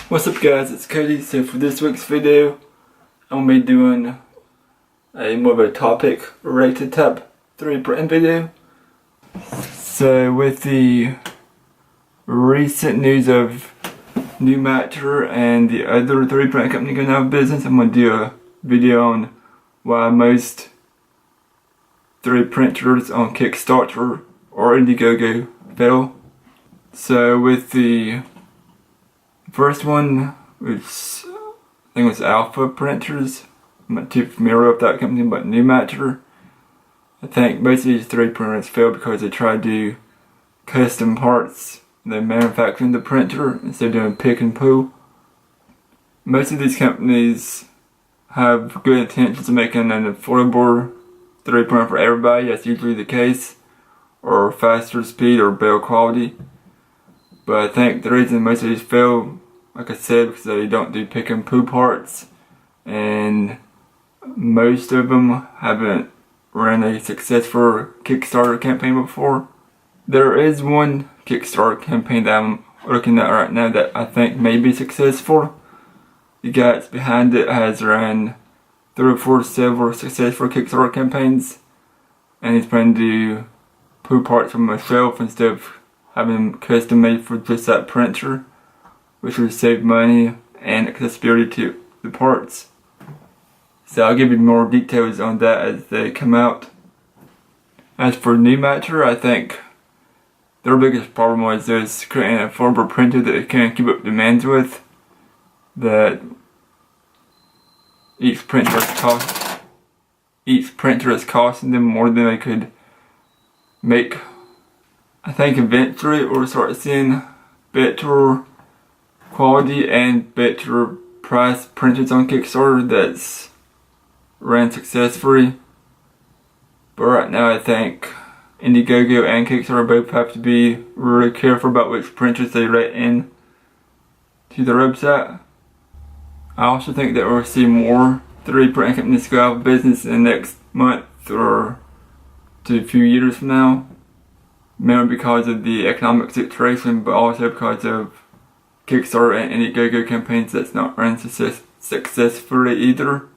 What's up guys, it's Cody. So for this week's video, I'm going to be doing a more of a topic related type 3D printing video. So with the recent news of New Matter and the other 3D printing company going out of business, I'm going to do a video on why most 3D printers on Kickstarter or Indiegogo fail. So with the first one, which I think was Alpha Printers. I'm not too familiar with that company, but New Matter. I think most of these 3D printers fail because they try to do custom parts. They manufacture the printer instead of doing pick and pull. Most of these companies have good intentions of making an affordable 3D printer for everybody. That's usually the case, or faster speed or better quality. But I think the reason most of these fail, like I said, because they don't do pick and pull parts, and most of them haven't ran a successful Kickstarter campaign before. There is one Kickstarter campaign that I'm looking at right now that I think may be successful. The guy that's behind it has ran 3 or 4 several successful Kickstarter campaigns, and he's planning to do pull parts from a shelf instead of having them custom made for just that printer, which would save money and accessibility to the parts. So I'll give you more details on that as they come out. As for New Matter, I think their biggest problem was just creating an affordable printer that they can't keep up demands with. That each printer is costing them more than they could make. I think eventually we'll start seeing better quality and better price printers on Kickstarter that's ran successfully. But right now I think Indiegogo and Kickstarter both have to be really careful about which printers they let in to their website. I also think that we'll see more 3D printing companies go out of business in the next month or to a few years from now. Mainly because of the economic situation, but also because of Kickstarter and Indiegogo campaigns that's not run successfully either.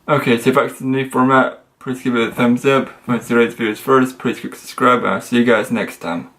Okay, so if you like the new format, please give it a thumbs up. If you want to see today's videos first, please click subscribe, and I'll see you guys next time.